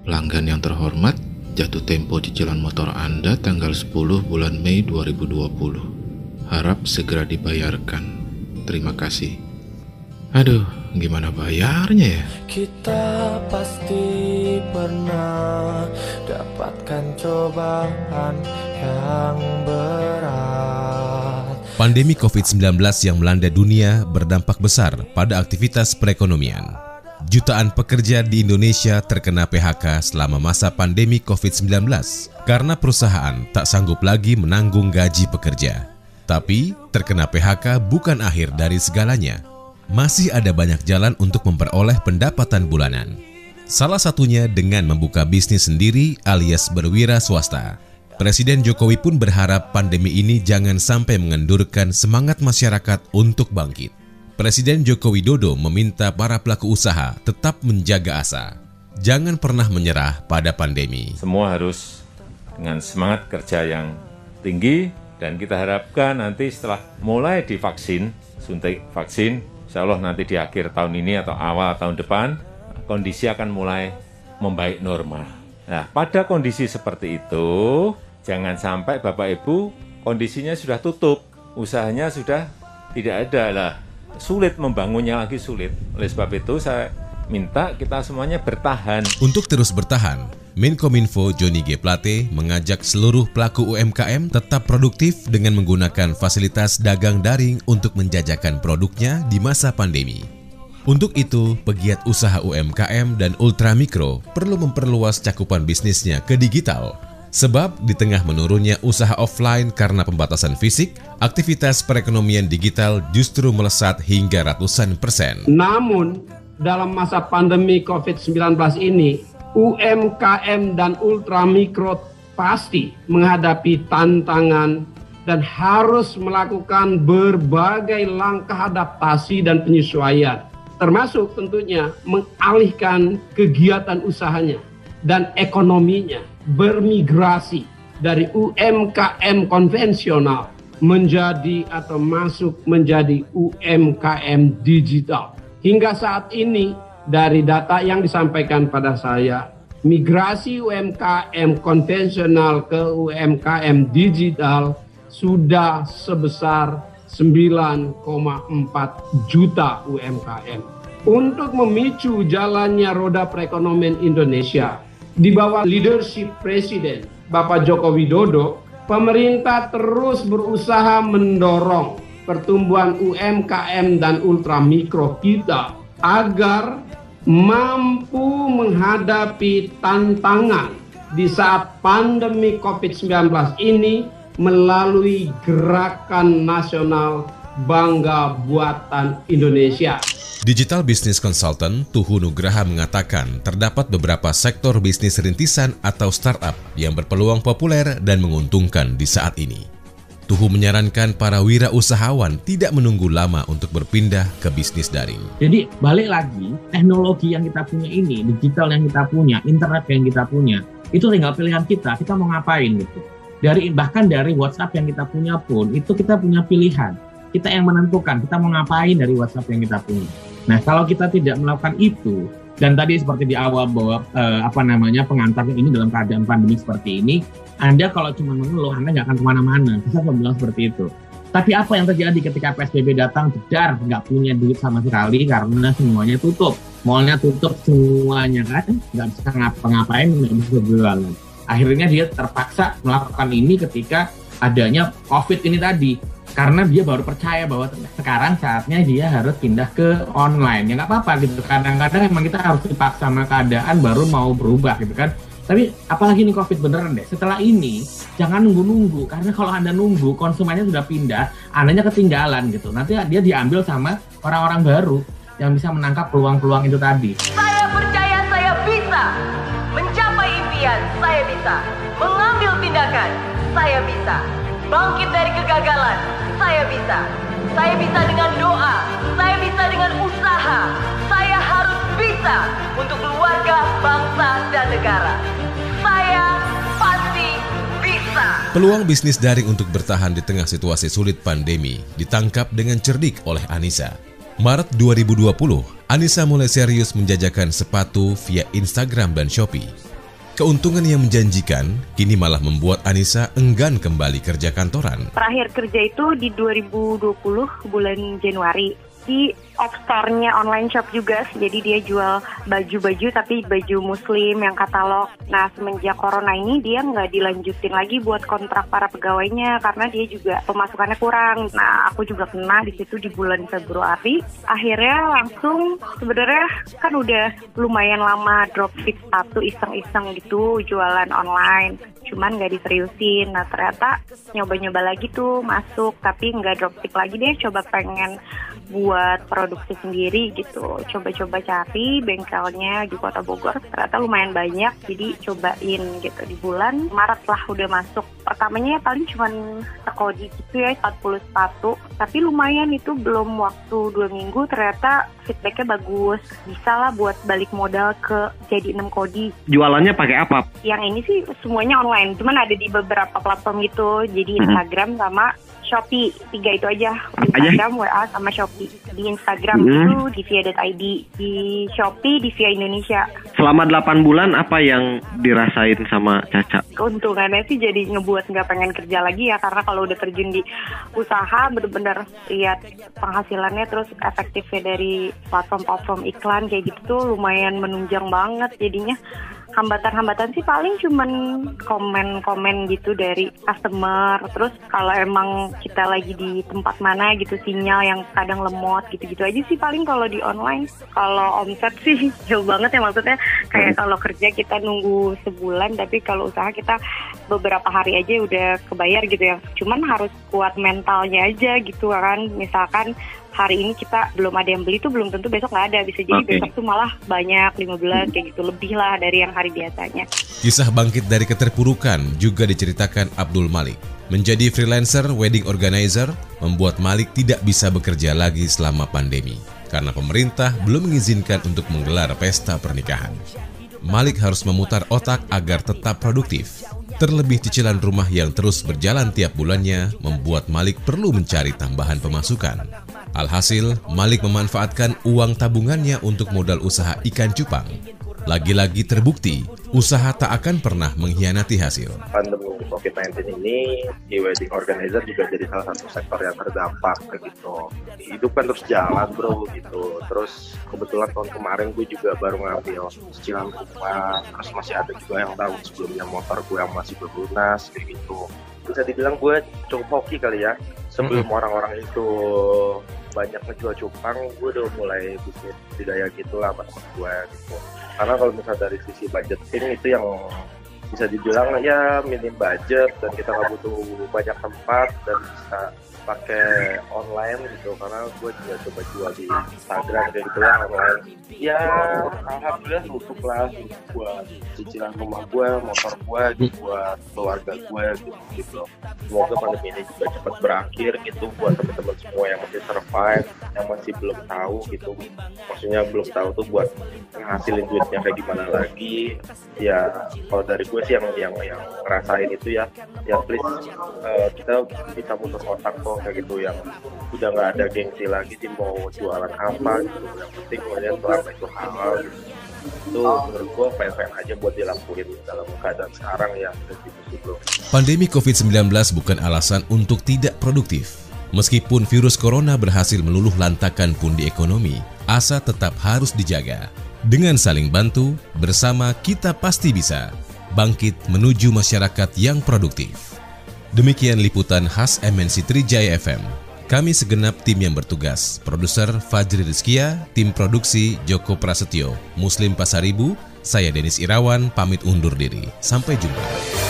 Pelanggan yang terhormat, jatuh tempo cicilan motor Anda tanggal 10 bulan Mei 2020. Harap segera dibayarkan. Terima kasih. Aduh, gimana bayarnya ya? Kita pasti pernah dapatkan cobaan yang berat. Pandemi COVID-19 yang melanda dunia berdampak besar pada aktivitas perekonomian. Jutaan pekerja di Indonesia terkena PHK selama masa pandemi COVID-19 karena perusahaan tak sanggup lagi menanggung gaji pekerja. Tapi, terkena PHK bukan akhir dari segalanya. Masih ada banyak jalan untuk memperoleh pendapatan bulanan. Salah satunya dengan membuka bisnis sendiri alias berwira swasta. Presiden Jokowi pun berharap pandemi ini jangan sampai mengendurkan semangat masyarakat untuk bangkit. Presiden Joko Widodo meminta para pelaku usaha tetap menjaga asa. Jangan pernah menyerah pada pandemi. Semua harus dengan semangat kerja yang tinggi dan kita harapkan nanti setelah mulai divaksin, suntik vaksin, insya Allah nanti di akhir tahun ini atau awal tahun depan, kondisi akan mulai membaik normal. Nah, pada kondisi seperti itu, jangan sampai Bapak Ibu kondisinya sudah tutup, usahanya sudah tidak ada lah. Sulit membangunnya lagi sulit. Oleh sebab itu saya minta kita semuanya bertahan. Untuk terus bertahan, Menkominfo Johnny G. Plate mengajak seluruh pelaku UMKM tetap produktif dengan menggunakan fasilitas dagang daring untuk menjajakan produknya di masa pandemi. Untuk itu, pegiat usaha UMKM dan ultramikro perlu memperluas cakupan bisnisnya ke digital. Sebab di tengah menurunnya usaha offline karena pembatasan fisik, aktivitas perekonomian digital justru melesat hingga ratusan %. Namun, dalam masa pandemi COVID-19 ini, UMKM dan ultramikro pasti menghadapi tantangan dan harus melakukan berbagai langkah adaptasi dan penyesuaian, termasuk tentunya mengalihkan kegiatan usahanya dan ekonominya bermigrasi dari UMKM konvensional menjadi atau masuk menjadi UMKM digital. Hingga saat ini dari data yang disampaikan pada saya, migrasi UMKM konvensional ke UMKM digital sudah sebesar 9,4 juta UMKM. Untuk memicu jalannya roda perekonomian Indonesia, di bawah leadership Presiden Bapak Joko Widodo, pemerintah terus berusaha mendorong pertumbuhan UMKM dan ultramikro kita agar mampu menghadapi tantangan di saat pandemi COVID-19 ini melalui gerakan nasional Bangga Buatan Indonesia. Digital Business Consultant Tuhu Nugraha mengatakan terdapat beberapa sektor bisnis rintisan atau startup yang berpeluang populer dan menguntungkan di saat ini. Tuhu menyarankan para wirausahawan tidak menunggu lama untuk berpindah ke bisnis daring. Jadi balik lagi, teknologi yang kita punya ini, digital yang kita punya, internet yang kita punya, itu tinggal pilihan kita mau ngapain gitu. Bahkan dari WhatsApp yang kita punya pun, itu kita punya pilihan. Kita yang menentukan, kita mau ngapain dari WhatsApp yang kita punya. Nah, kalau kita tidak melakukan itu, dan tadi seperti di awal bahwa pengantarnya ini dalam keadaan pandemi seperti ini, Anda kalau cuma mengeluh, Anda nggak akan kemana-mana. Bisa bilang seperti itu. Tapi apa yang terjadi ketika PSBB datang, jedar, nggak punya duit sama sekali karena semuanya tutup. Mallnya tutup semuanya kan, nggak bisa ngapa-ngapain, nggak bisa jualan. Akhirnya dia terpaksa melakukan ini ketika adanya COVID ini tadi. Karena dia baru percaya bahwa sekarang saatnya dia harus pindah ke online. Ya nggak apa-apa gitu. Kadang-kadang emang kita harus dipaksa sama keadaan baru mau berubah gitu kan. Tapi apalagi ini COVID beneran deh. Setelah ini jangan nunggu-nunggu. Karena kalau Anda nunggu, konsumennya sudah pindah, Andanya ketinggalan gitu. Nanti dia diambil sama orang-orang baru yang bisa menangkap peluang-peluang itu tadi. Saya percaya saya bisa mencapai impian. Saya bisa mengambil tindakan. Saya bisa bangkit dari kegagalan. Saya bisa. Saya bisa dengan doa. Saya bisa dengan usaha. Saya harus bisa untuk keluarga, bangsa, dan negara. Saya pasti bisa. Peluang bisnis daring untuk bertahan di tengah situasi sulit pandemi ditangkap dengan cerdik oleh Anissa. Maret 2020, Anissa mulai serius menjajakan sepatu via Instagram dan Shopee. Keuntungan yang menjanjikan kini malah membuat Anissa enggan kembali kerja kantoran. Terakhir kerja itu di 2020 bulan Januari. Di off-store-nya online shop juga, jadi dia jual baju-baju tapi baju muslim yang katalog. Nah, semenjak corona ini dia nggak dilanjutin lagi buat kontrak para pegawainya karena dia juga pemasukannya kurang. Nah, aku juga kena di situ di bulan Februari. Akhirnya langsung, sebenarnya kan udah lumayan lama dropship sepatu iseng-iseng gitu, jualan online. Cuman nggak diseriusin. Nah, ternyata nyoba-nyoba lagi tuh masuk, tapi nggak dropship lagi deh, coba pengen buat produksi sendiri gitu. Coba-coba cari bengkelnya di Kota Bogor, ternyata lumayan banyak, jadi cobain gitu. Di bulan Maret lah udah masuk. Pertamanya paling cuman sekodi gitu ya, 40 sepatu, tapi lumayan itu belum waktu 2 minggu ternyata feedbacknya bagus. Bisa lah buat balik modal ke jadi 6 kodi. Jualannya pakai apa? Yang ini sih semuanya online, cuman ada di beberapa platform gitu, jadi Instagram sama Shopee, 3 itu aja. Instagram, WA, sama Shopee. Di Instagram itu Divia.id, di Shopee Divia Indonesia. Selama 8 bulan apa yang dirasain sama Caca? Keuntungannya sih jadi ngebuat nggak pengen kerja lagi ya, karena kalau udah terjun di usaha bener-bener lihat penghasilannya, terus efektifnya dari platform-platform iklan kayak gitu tuh lumayan menunjang banget jadinya. Hambatan-hambatan sih paling cuman komen-komen gitu dari customer. Terus kalau emang kita lagi di tempat mana gitu, sinyal yang kadang lemot gitu-gitu aja sih paling kalau di online. Kalau omset sih jauh banget ya, maksudnya kayak kalau kerja kita nunggu sebulan, tapi kalau usaha kita beberapa hari aja udah kebayar gitu ya. Cuman harus kuat mentalnya aja gitu kan. Misalkan hari ini kita belum ada yang beli tuh belum tentu besok nggak ada. Bisa jadi besok tuh malah banyak, 15 kayak gitu, lebih lah dari yang hari biasanya. Kisah bangkit dari keterpurukan juga diceritakan Abdul Malik. Menjadi freelancer wedding organizer membuat Malik tidak bisa bekerja lagi selama pandemi karena pemerintah belum mengizinkan untuk menggelar pesta pernikahan. Malik harus memutar otak agar tetap produktif. Terlebih cicilan rumah yang terus berjalan tiap bulannya membuat Malik perlu mencari tambahan pemasukan. Alhasil, Malik memanfaatkan uang tabungannya untuk modal usaha ikan cupang. Lagi-lagi terbukti, usaha tak akan pernah mengkhianati hasil. Pandemi COVID-19 ini, di wedding organizer juga jadi salah satu sektor yang terdampak gitu. Hidup kan terus jalan bro gitu. Terus kebetulan tahun kemarin gue juga baru ngambil cicilan rumah. Terus masih ada juga yang tahun sebelumnya motor gue yang masih belum lunas kayak gitu. Bisa dibilang gue cukup hoki kali ya. Sebelum orang-orang itu banyak ngejual cupang, gue udah mulai bisnis budidaya gitulah sama temen gue gitu. Karena kalau misalnya dari sisi budgeting itu yang bisa dibilang ya minim budget, dan kita nggak butuh banyak tempat dan bisa pakai online gitu. Karena gue juga coba jual di Instagram kayak gitu lah online. Ya alhamdulillah cukup lah buat cicilan rumah gue, motor gue, gitu, buat keluarga gue gitu. Semoga pandemi ini juga cepat berakhir gitu buat teman-teman semua yang masih survive, yang masih belum tahu gitu. Maksudnya belum tahu tuh buat ngasilin duitnya kayak gimana lagi. Ya kalau dari gue sih yang ngerasain itu ya please kita bisa muter otak kok kayak gitu, yang udah nggak ada gengsi lagi sih mau jualan apa gitu. Yang penting melihat selama itu halal gitu. Itu menurut gue fan-fan aja buat dilakuin dalam keadaan sekarang ya. Pandemi COVID-19 bukan alasan untuk tidak produktif. Meskipun virus corona berhasil meluluh lantakkan pundi ekonomi, asa tetap harus dijaga. Dengan saling bantu, bersama kita pasti bisa bangkit menuju masyarakat yang produktif. Demikian liputan khas MNC Trijaya FM. Kami segenap tim yang bertugas, produser Fajri Rizkia, tim produksi Joko Prasetyo, Muslim Pasaribu, saya Denis Irawan pamit undur diri. Sampai jumpa.